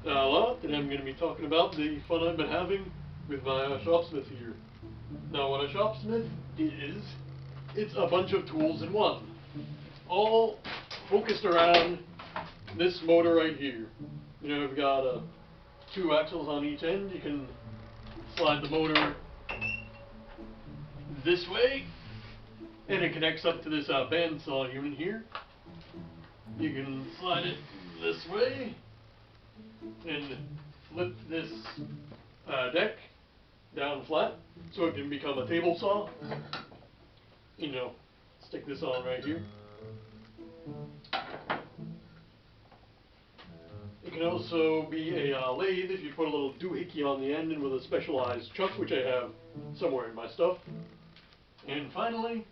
Hello, today I'm going to be talking about the fun I've been having with my shopsmith here. Now, what a shopsmith is, it's a bunch of tools in one, all focused around this motor right here. You know, we've got two axles on each end. You can slide the motor this way, and it connects up to this bandsaw unit here. You can slide it this way and flip this deck down flat so it can become a table saw. You know, stick this on right here. It can also be a lathe if you put a little doohickey on the end and with a specialized chuck, which I have somewhere in my stuff. And finally,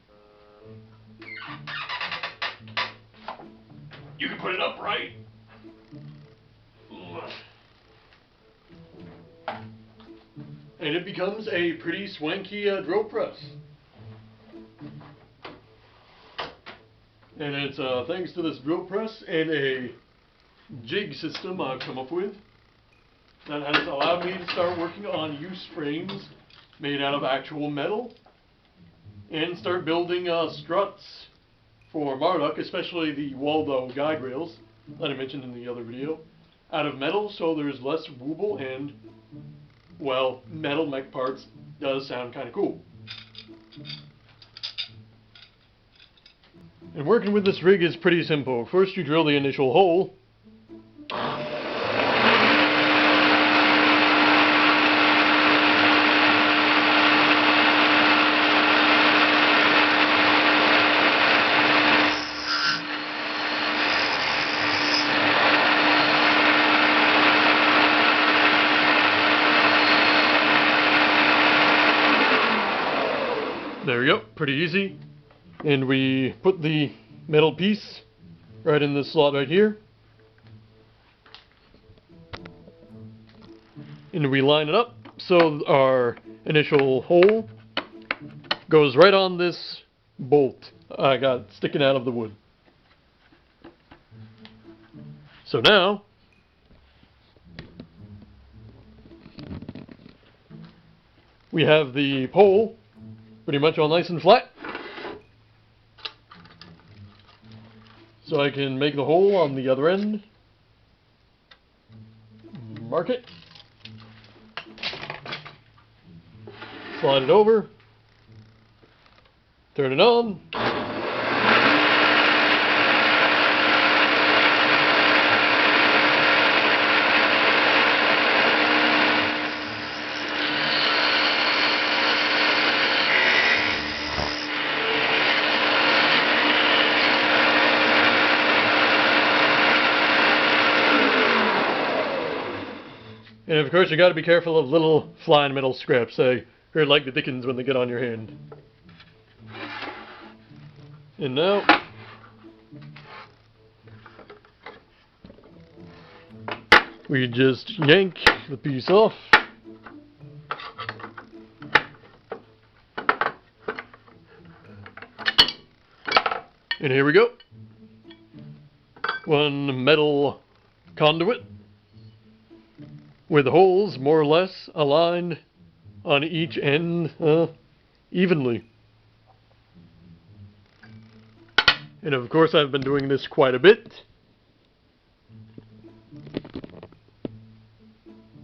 you can put it upright. And it becomes a pretty swanky drill press. And it's thanks to this drill press and a jig system I've come up with that has allowed me to start working on use frames made out of actual metal and start building struts for Marduk, especially the Waldo guide rails that I mentioned in the other video, out of metal, so there's less wobble and, well, metal mech parts does sound kind of cool. And working with this rig is pretty simple. First you drill the initial hole. There we go, pretty easy. And we put the metal piece right in this slot right here. And we line it up so our initial hole goes right on this bolt I got sticking out of the wood. So now, we have the pole pretty much all nice and flat. So I can make the hole on the other end. Mark it. Slide it over. Turn it on. And of course you got to be careful of little flying metal scraps. They hurt like the dickens when they get on your hand. And now we just yank the piece off. And here we go. One metal conduit with holes more or less aligned on each end evenly. And of course I've been doing this quite a bit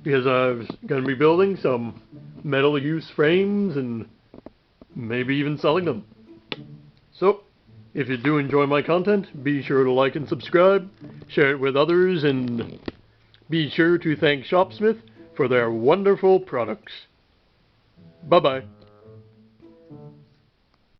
because I'm going to be building some metal use frames and maybe even selling them. So, if you do enjoy my content, be sure to like and subscribe, share it with others, and be sure to thank Shopsmith for their wonderful products. Bye-bye.